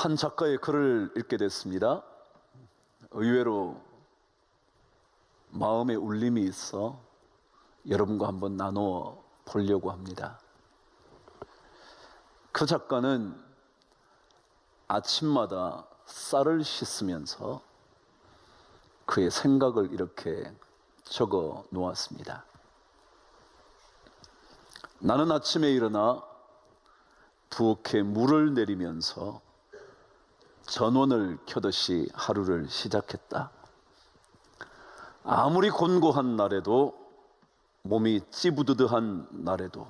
한 작가의 글을 읽게 됐습니다. 의외로 마음에 울림이 있어 여러분과 한번 나누어 보려고 합니다. 그 작가는 아침마다 쌀을 씻으면서 그의 생각을 이렇게 적어 놓았습니다. 나는 아침에 일어나 부엌에 물을 내리면서 전원을 켜듯이 하루를 시작했다. 아무리 곤고한 날에도, 몸이 찌부드드한 날에도,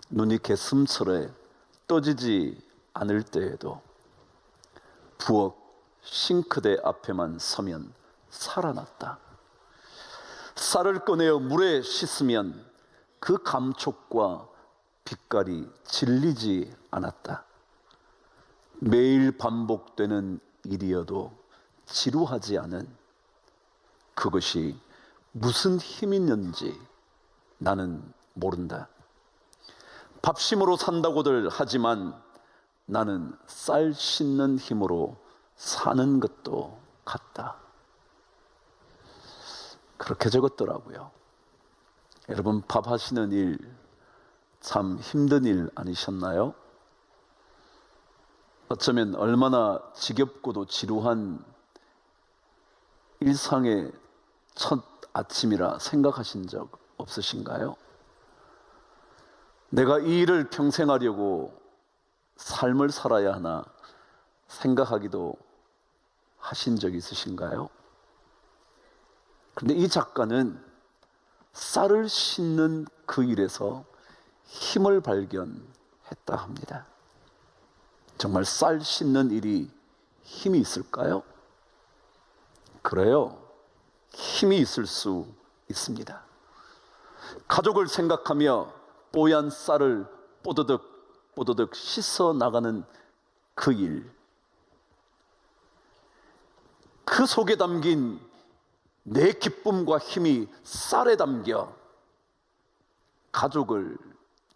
눈이 개슴츠레 떠지지 않을 때에도 부엌 싱크대 앞에만 서면 살아났다. 쌀을 꺼내어 물에 씻으면 그 감촉과 빛깔이 질리지 않았다. 매일 반복되는 일이어도 지루하지 않은 그것이 무슨 힘이 있는지 나는 모른다. 밥심으로 산다고들 하지만 나는 쌀 씻는 힘으로 사는 것도 같다. 그렇게 적었더라고요. 여러분, 밥 하시는 일 참 힘든 일 아니셨나요? 어쩌면 얼마나 지겹고도 지루한 일상의 첫 아침이라 생각하신 적 없으신가요? 내가 이 일을 평생 하려고 삶을 살아야 하나 생각하기도 하신 적 있으신가요? 그런데 이 작가는 쌀을 씻는 그 일에서 힘을 발견했다 합니다. 정말 쌀 씻는 일이 힘이 있을까요? 그래요. 힘이 있을 수 있습니다. 가족을 생각하며 뽀얀 쌀을 뽀드득 씻어 나가는 그 일, 그 속에 담긴 내 기쁨과 힘이 쌀에 담겨 가족을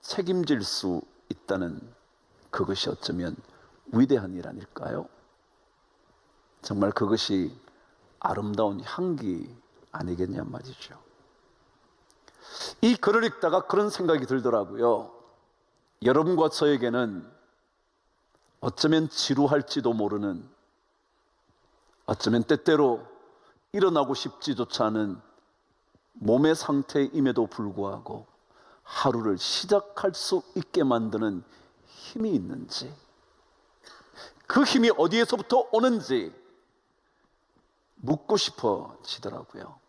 책임질 수 있다는 그것이 어쩌면 위대한 일 아닐까요? 정말 그것이 아름다운 향기 아니겠냐 말이죠. 이 글을 읽다가 그런 생각이 들더라고요. 여러분과 저에게는 어쩌면 지루할지도 모르는, 어쩌면 때때로 일어나고 싶지조차 않은 몸의 상태임에도 불구하고 하루를 시작할 수 있게 만드는 힘이 있는지, 그 힘이 어디에서부터 오는지 묻고 싶어지더라고요.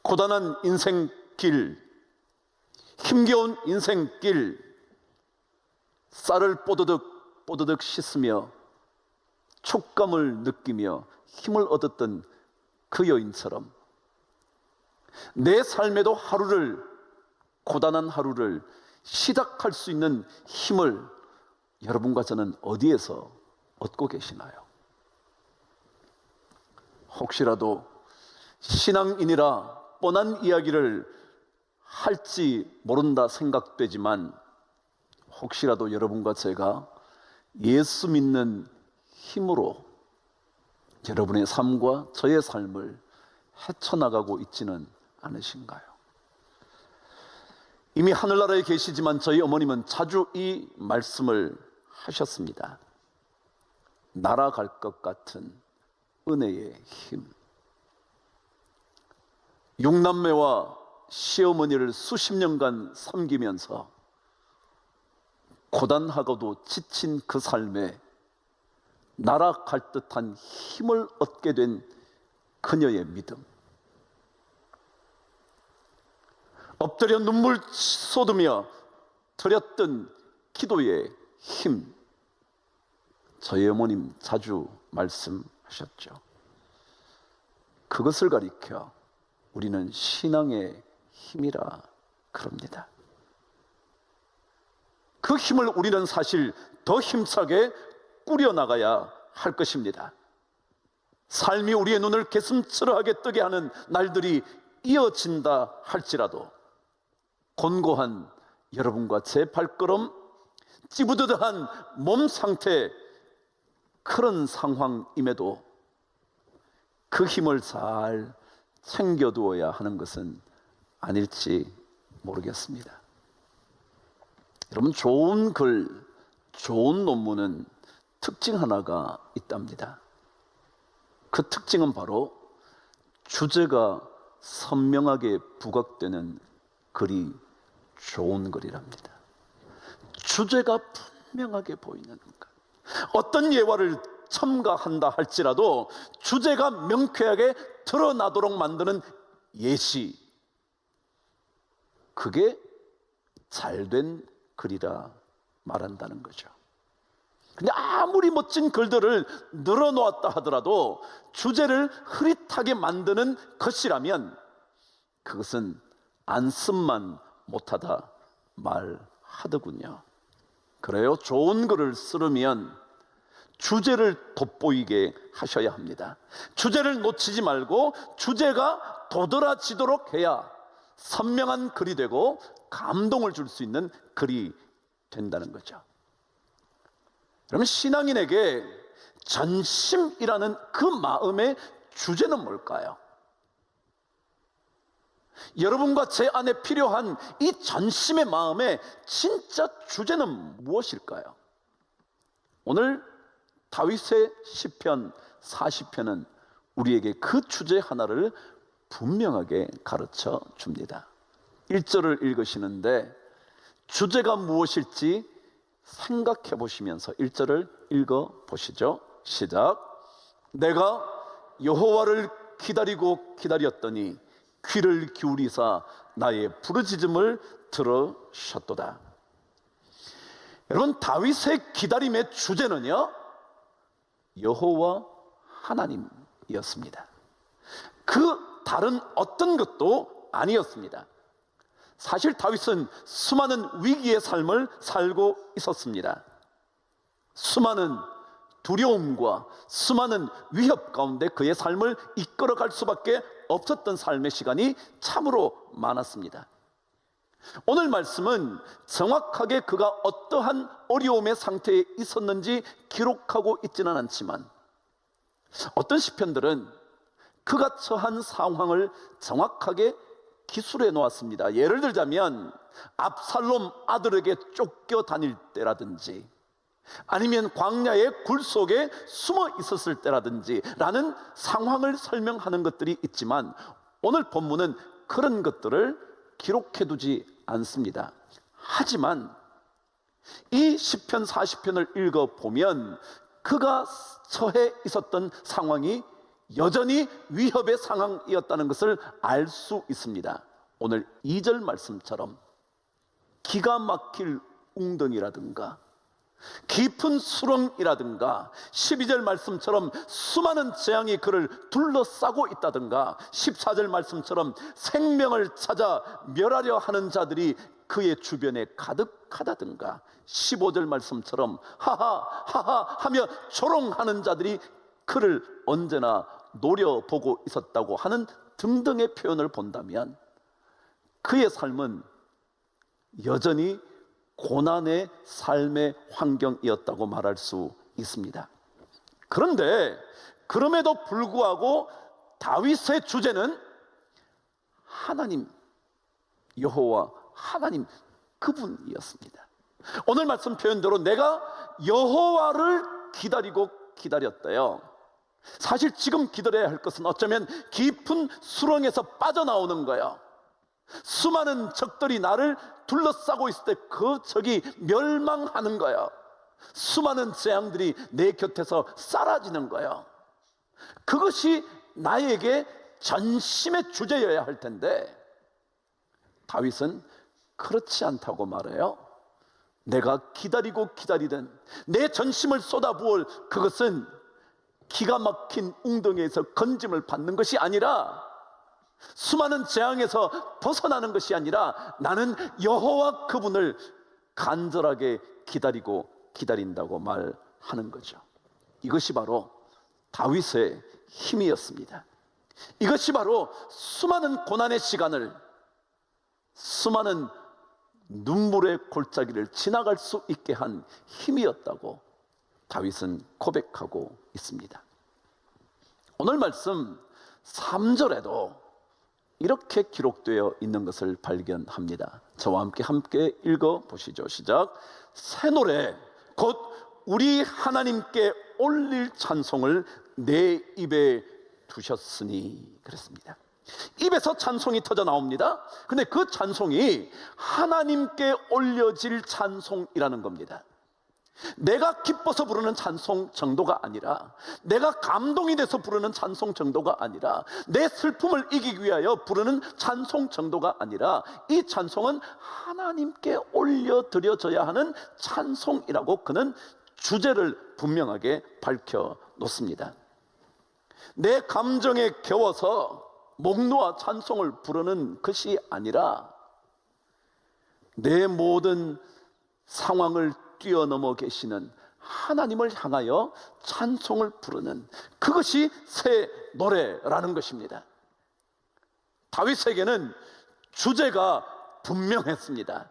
고단한 인생길, 힘겨운 인생길, 쌀을 뽀드득 씻으며 촉감을 느끼며 힘을 얻었던 그 여인처럼 내 삶에도 고단한 하루를 시작할 수 있는 힘을 여러분과 저는 어디에서 얻고 계시나요? 혹시라도 신앙인이라 뻔한 이야기를 할지 모른다 생각되지만, 혹시라도 여러분과 제가 예수 믿는 힘으로 여러분의 삶과 저의 삶을 헤쳐나가고 있지는 않으신가요? 이미 하늘나라에 계시지만 저희 어머님은 자주 이 말씀을 하셨습니다. 날아갈 것 같은 은혜의 힘. 6남매와 시어머니를 수십 년간 섬기면서 고단하고도 지친 그 삶에 날아갈 듯한 힘을 얻게 된 그녀의 믿음, 엎드려 눈물 쏟으며 드렸던 기도의 힘, 저희 어머님 자주 말씀하셨죠. 그것을 가리켜 우리는 신앙의 힘이라 그럽니다. 그 힘을 우리는 사실 더 힘차게 꾸려나가야 할 것입니다. 삶이 우리의 눈을 개슴츠러하게 뜨게 하는 날들이 이어진다 할지라도 곤고한 여러분과 제 발걸음, 찌부드드한 몸 상태, 그런 상황임에도 그 힘을 잘 챙겨두어야 하는 것은 아닐지 모르겠습니다. 여러분, 좋은 글, 좋은 논문은 특징 하나가 있답니다. 그 특징은 바로 주제가 선명하게 부각되는 글이 좋은 글이랍니다. 주제가 분명하게 보이는 것. 어떤 예화를 첨가한다 할지라도 주제가 명쾌하게 드러나도록 만드는 예시, 그게 잘된 글이라 말한다는 거죠. 근데 아무리 멋진 글들을 늘어놓았다 하더라도 주제를 흐릿하게 만드는 것이라면 그것은 안쓴만 못하다 말하더군요. 그래요, 좋은 글을 쓰려면 주제를 돋보이게 하셔야 합니다. 주제를 놓치지 말고 주제가 도드라지도록 해야 선명한 글이 되고 감동을 줄 수 있는 글이 된다는 거죠. 그러면 신앙인에게 전심이라는 그 마음의 주제는 뭘까요? 여러분과 제 안에 필요한 이 전심의 마음의 진짜 주제는 무엇일까요? 오늘 다윗의 시편 40편은 우리에게 그 주제 하나를 분명하게 가르쳐 줍니다. 1절을 읽으시는데 주제가 무엇일지 생각해 보시면서 1절을 읽어 보시죠. 시작. 내가 여호와를 기다리고 기다렸더니 귀를 기울이사 나의 부르짖음을 들으셨도다. 여러분, 다윗의 기다림의 주제는요, 여호와 하나님이었습니다. 그 다른 어떤 것도 아니었습니다. 사실 다윗은 수많은 위기의 삶을 살고 있었습니다. 수많은 두려움과 수많은 위협 가운데 그의 삶을 이끌어갈 수밖에 없었던 삶의 시간이 참으로 많았습니다. 오늘 말씀은 정확하게 그가 어떠한 어려움의 상태에 있었는지 기록하고 있지는 않지만 어떤 시편들은 그가 처한 상황을 정확하게 기술해 놓았습니다. 예를 들자면 압살롬 아들에게 쫓겨 다닐 때라든지 아니면 광야의 굴 속에 숨어 있었을 때라든지 라는 상황을 설명하는 것들이 있지만 오늘 본문은 그런 것들을 기록해 두지 않습니다. 하지만 이 시편 40편을 읽어보면 그가 처해 있었던 상황이 여전히 위협의 상황이었다는 것을 알 수 있습니다. 오늘 2절 말씀처럼 기가 막힐 웅덩이라든가 깊은 수렁이라든가 12절 말씀처럼 수많은 재앙이 그를 둘러싸고 있다든가 14절 말씀처럼 생명을 찾아 멸하려 하는 자들이 그의 주변에 가득하다든가 15절 말씀처럼 하하 하하 하며 조롱하는 자들이 그를 언제나 노려보고 있었다고 하는 등등의 표현을 본다면 그의 삶은 여전히 고난의 삶의 환경이었다고 말할 수 있습니다. 그런데 그럼에도 불구하고 다윗의 주제는 하나님, 여호와 하나님 그분이었습니다. 오늘 말씀 표현대로 내가 여호와를 기다리고 기다렸대요. 사실 지금 기다려야 할 것은 어쩌면 깊은 수렁에서 빠져나오는 거예요. 수많은 적들이 나를 둘러싸고 있을 때 그 적이 멸망하는 거예요. 수많은 재앙들이 내 곁에서 사라지는 거예요. 그것이 나에게 전심의 주제여야 할 텐데 다윗은 그렇지 않다고 말해요. 내가 기다리고 기다리던 내 전심을 쏟아부을 그것은 기가 막힌 웅덩이에서 건짐을 받는 것이 아니라 수많은 재앙에서 벗어나는 것이 아니라 나는 여호와 그분을 간절하게 기다리고 기다린다고 말하는 거죠. 이것이 바로 다윗의 힘이었습니다. 이것이 바로 수많은 고난의 시간을 수많은 눈물의 골짜기를 지나갈 수 있게 한 힘이었다고 다윗은 고백하고 있습니다. 오늘 말씀 3절에도 이렇게 기록되어 있는 것을 발견합니다. 저와 함께 읽어보시죠. 시작. 새 노래 곧 우리 하나님께 올릴 찬송을 내 입에 두셨으니 그랬습니다. 입에서 찬송이 터져 나옵니다. 근데 그 찬송이 하나님께 올려질 찬송이라는 겁니다. 내가 기뻐서 부르는 찬송 정도가 아니라, 내가 감동이 돼서 부르는 찬송 정도가 아니라, 내 슬픔을 이기기 위하여 부르는 찬송 정도가 아니라, 이 찬송은 하나님께 올려드려져야 하는 찬송이라고 그는 주제를 분명하게 밝혀 놓습니다. 내 감정에 겨워서 목 놓아 찬송을 부르는 것이 아니라, 내 모든 상황을 뛰어넘어 계시는 하나님을 향하여 찬송을 부르는, 그것이 새 노래라는 것입니다. 다윗에게는 주제가 분명했습니다.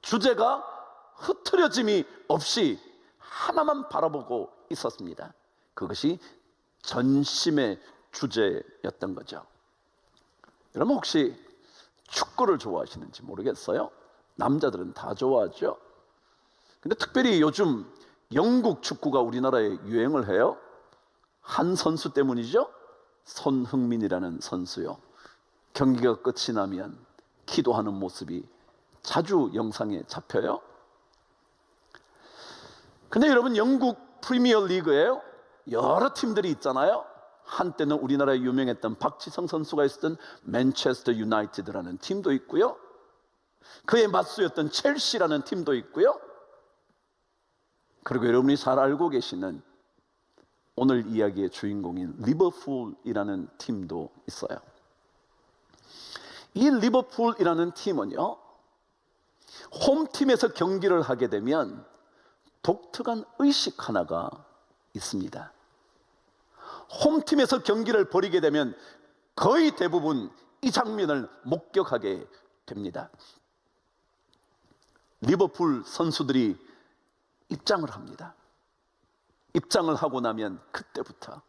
주제가 흐트러짐이 없이 하나만 바라보고 있었습니다. 그것이 전심의 주제였던 거죠. 여러분 혹시 축구를 좋아하시는지 모르겠어요. 남자들은 다 좋아하죠. 근데 특별히 요즘 영국 축구가 우리나라에 유행을 해요. 한 선수 때문이죠. 손흥민이라는 선수요. 경기가 끝이 나면 기도하는 모습이 자주 영상에 잡혀요. 근데 여러분, 영국 프리미어 리그에 여러 팀들이 있잖아요. 한때는 우리나라에 유명했던 박지성 선수가 있었던 맨체스터 유나이티드라는 팀도 있고요. 그의 맞수였던 첼시라는 팀도 있고요. 그리고 여러분이 잘 알고 계시는 오늘 이야기의 주인공인 리버풀이라는 팀도 있어요. 이 리버풀이라는 팀은요, 홈팀에서 경기를 하게 되면 독특한 의식 하나가 있습니다. 홈팀에서 경기를 벌이게 되면 거의 대부분 이 장면을 목격하게 됩니다. 리버풀 선수들이 입장을 합니다. 입장을 하고 나면 그때부터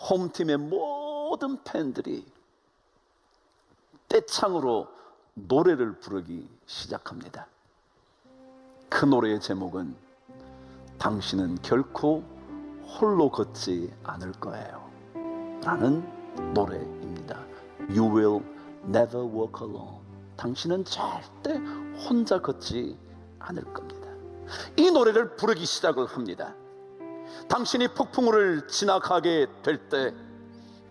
홈팀의 모든 팬들이 떼창으로 노래를 부르기 시작합니다. 그 노래의 제목은 당신은 결코 홀로 걷지 않을 거예요 라는 노래입니다. You will never walk alone. 당신은 절대 혼자 걷지 않을 겁니다. 이 노래를 부르기 시작을 합니다. 당신이 폭풍우를 지나가게 될 때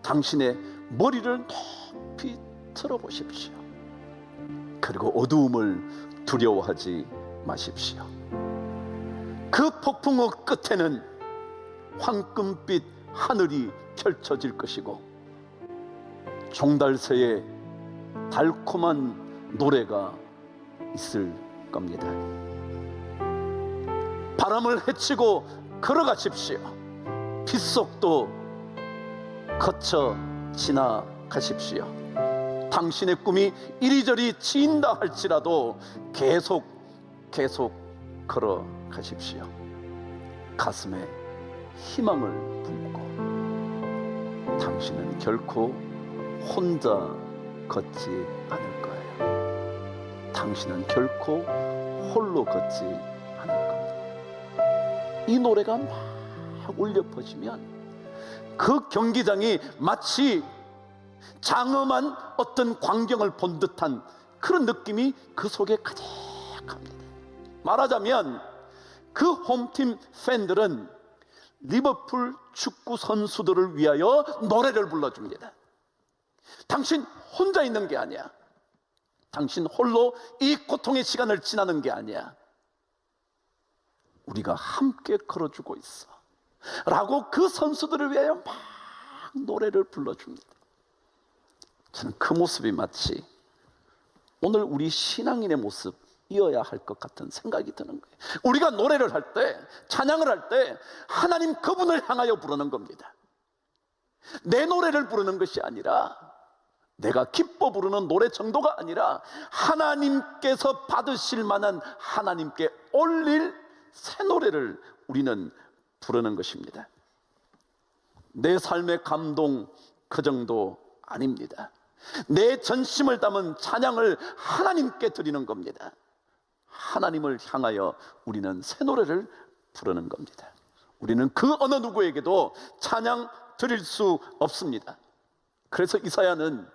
당신의 머리를 높이 틀어보십시오. 그리고 어두움을 두려워하지 마십시오. 그 폭풍우 끝에는 황금빛 하늘이 펼쳐질 것이고 종달새의 달콤한 노래가 있을 겁니다. 바람을 헤치고 걸어가십시오. 빗속도 거쳐 지나가십시오. 당신의 꿈이 이리저리 치인다 할지라도 계속 걸어가십시오. 가슴에 희망을 품고 당신은 결코 혼자 걷지 않을 거예요. 당신은 결코 홀로 걷지 않을 겁니다. 이 노래가 막 울려 퍼지면 그 경기장이 마치 장엄한 어떤 광경을 본 듯한 그런 느낌이 그 속에 가득합니다. 말하자면 그 홈팀 팬들은 리버풀 축구 선수들을 위하여 노래를 불러줍니다. 당신 혼자 있는 게 아니야. 당신 홀로 이 고통의 시간을 지나는 게 아니야. 우리가 함께 걸어주고 있어 라고 그 선수들을 위하여 막 노래를 불러줍니다. 저는 그 모습이 마치 오늘 우리 신앙인의 모습이어야 할 것 같은 생각이 드는 거예요. 우리가 노래를 할 때, 찬양을 할 때 하나님 그분을 향하여 부르는 겁니다. 내 노래를 부르는 것이 아니라 내가 기뻐 부르는 노래 정도가 아니라 하나님께서 받으실 만한, 하나님께 올릴 새 노래를 우리는 부르는 것입니다. 내 삶의 감동 그 정도 아닙니다. 내 전심을 담은 찬양을 하나님께 드리는 겁니다. 하나님을 향하여 우리는 새 노래를 부르는 겁니다. 우리는 그 어느 누구에게도 찬양 드릴 수 없습니다. 그래서 이사야는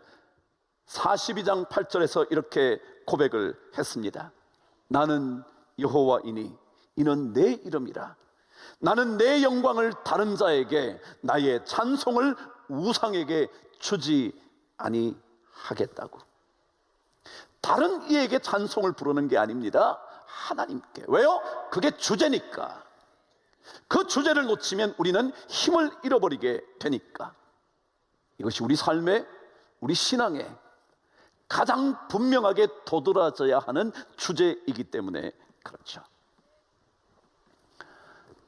42장 8절에서 이렇게 고백을 했습니다. 나는 여호와이니 이는 내 이름이라. 나는 내 영광을 다른 자에게, 나의 찬송을 우상에게 주지 아니하겠다고. 다른 이에게 찬송을 부르는 게 아닙니다. 하나님께. 왜요? 그게 주제니까. 그 주제를 놓치면 우리는 힘을 잃어버리게 되니까. 이것이 우리 삶의, 우리 신앙의 가장 분명하게 도드라져야 하는 주제이기 때문에 그렇죠.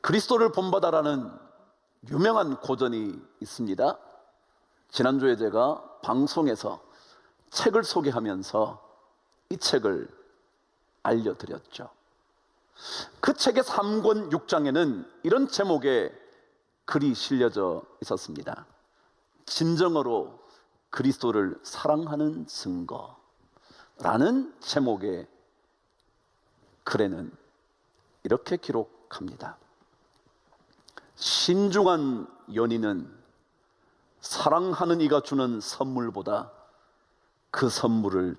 그리스도를 본받아라는 유명한 고전이 있습니다. 지난주에 제가 방송에서 책을 소개하면서 이 책을 알려드렸죠. 그 책의 3권 6장에는 이런 제목의 글이 실려져 있었습니다. 진정으로 그리스도를 사랑하는 증거라는 제목의 글에는 이렇게 기록합니다. 신중한 연인은 사랑하는 이가 주는 선물보다 그 선물을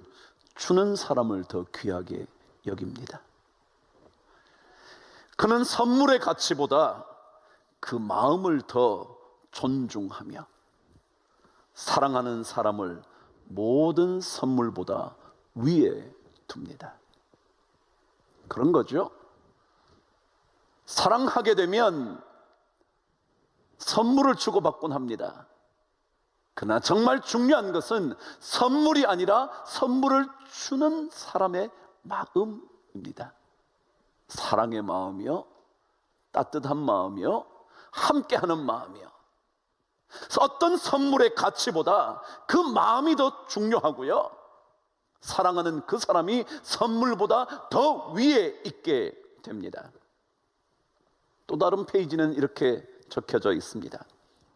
주는 사람을 더 귀하게 여깁니다. 그는 선물의 가치보다 그 마음을 더 존중하며 사랑하는 사람을 모든 선물보다 위에 둡니다. 그런 거죠. 사랑하게 되면 선물을 주고받곤 합니다. 그러나 정말 중요한 것은 선물이 아니라 선물을 주는 사람의 마음입니다. 사랑의 마음이요, 따뜻한 마음이요, 함께하는 마음이요. 어떤 선물의 가치보다 그 마음이 더 중요하고요, 사랑하는 그 사람이 선물보다 더 위에 있게 됩니다. 또 다른 페이지는 이렇게 적혀져 있습니다.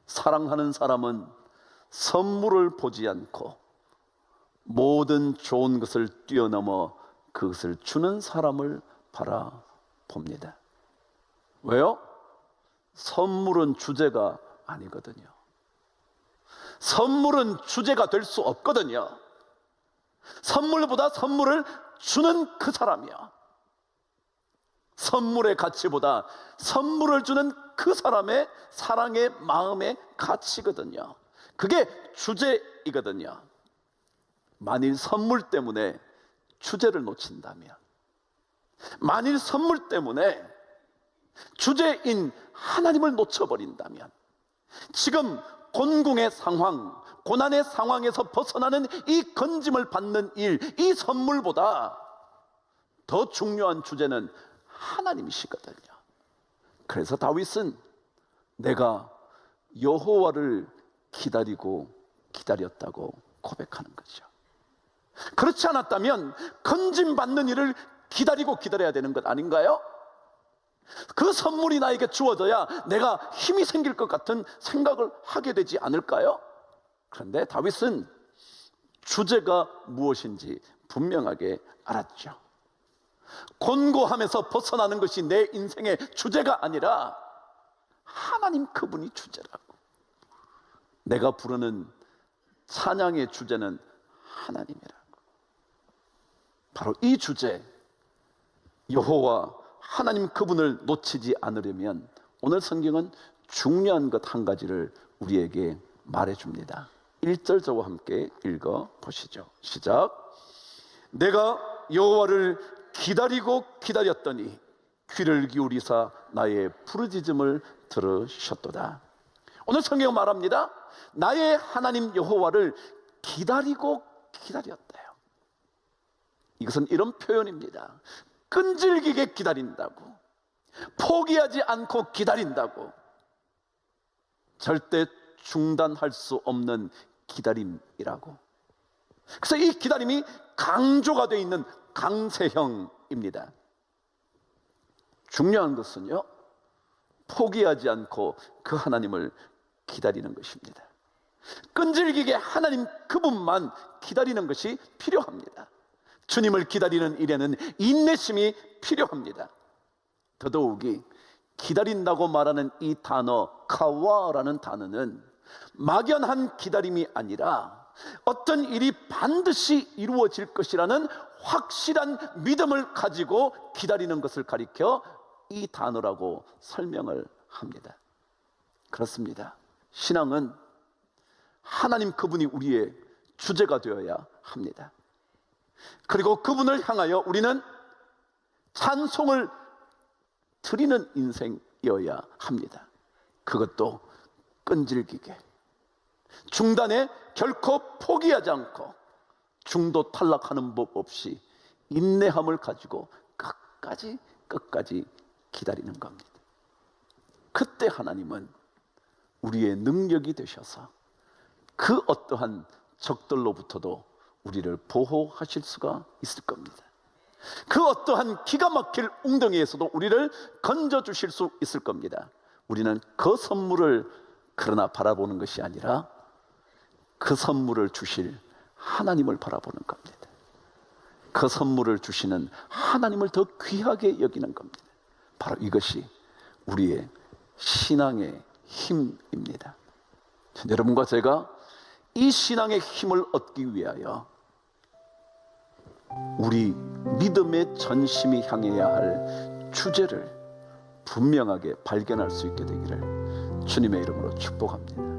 사랑하는 사람은 선물을 보지 않고 모든 좋은 것을 뛰어넘어 그것을 주는 사람을 바라봅니다. 왜요? 선물은 주제가 아니거든요. 선물은 주제가 될 수 없거든요. 선물보다 선물을 주는 그 사람이요, 선물의 가치보다 선물을 주는 그 사람의 사랑의 마음의 가치거든요. 그게 주제이거든요. 만일 선물 때문에 주제를 놓친다면, 만일 선물 때문에 주제인 하나님을 놓쳐버린다면, 지금 곤궁의 상황, 고난의 상황에서 벗어나는 이 건짐을 받는 일, 이 선물보다 더 중요한 주제는 하나님이시거든요. 그래서 다윗은 내가 여호와를 기다리고 기다렸다고 고백하는 거죠. 그렇지 않았다면 건짐 받는 일을 기다리고 기다려야 되는 것 아닌가요? 그 선물이 나에게 주어져야 내가 힘이 생길 것 같은 생각을 하게 되지 않을까요? 그런데 다윗은 주제가 무엇인지 분명하게 알았죠. 곤고함에서 벗어나는 것이 내 인생의 주제가 아니라 하나님 그분이 주제라고. 내가 부르는 찬양의 주제는 하나님이라고. 바로 이 주제, 여호와 하나님 그분을 놓치지 않으려면 오늘 성경은 중요한 것 한 가지를 우리에게 말해줍니다. 1절 저와 함께 읽어보시죠. 시작. 내가 여호와를 기다리고 기다렸더니 귀를 기울이사 나의 부르짖음을 들으셨도다. 오늘 성경은 말합니다. 나의 하나님 여호와를 기다리고 기다렸대요. 이것은 이런 표현입니다. 끈질기게 기다린다고, 포기하지 않고 기다린다고, 절대 중단할 수 없는 기다림이라고. 그래서 이 기다림이 강조가 되어 있는 강세형입니다. 중요한 것은요, 포기하지 않고 그 하나님을 기다리는 것입니다. 끈질기게 하나님 그분만 기다리는 것이 필요합니다. 주님을 기다리는 일에는 인내심이 필요합니다. 더더욱이 기다린다고 말하는 이 단어 카와라는 단어는 막연한 기다림이 아니라 어떤 일이 반드시 이루어질 것이라는 확실한 믿음을 가지고 기다리는 것을 가리켜 이 단어라고 설명을 합니다. 그렇습니다. 신앙은 하나님 그분이 우리의 주제가 되어야 합니다. 그리고 그분을 향하여 우리는 찬송을 드리는 인생이어야 합니다. 그것도 끈질기게, 중단에 결코 포기하지 않고 중도 탈락하는 법 없이 인내함을 가지고 끝까지 기다리는 겁니다. 그때 하나님은 우리의 능력이 되셔서 그 어떠한 적들로부터도 우리를 보호하실 수가 있을 겁니다. 그 어떠한 기가 막힐 웅덩이에서도 우리를 건져주실 수 있을 겁니다. 우리는 그 선물을 그러나 바라보는 것이 아니라 그 선물을 주실 하나님을 바라보는 겁니다. 그 선물을 주시는 하나님을 더 귀하게 여기는 겁니다. 바로 이것이 우리의 신앙의 힘입니다. 여러분과 제가 이 신앙의 힘을 얻기 위하여 우리 믿음의 전심이 향해야 할 주제를 분명하게 발견할 수 있게 되기를 주님의 이름으로 축복합니다.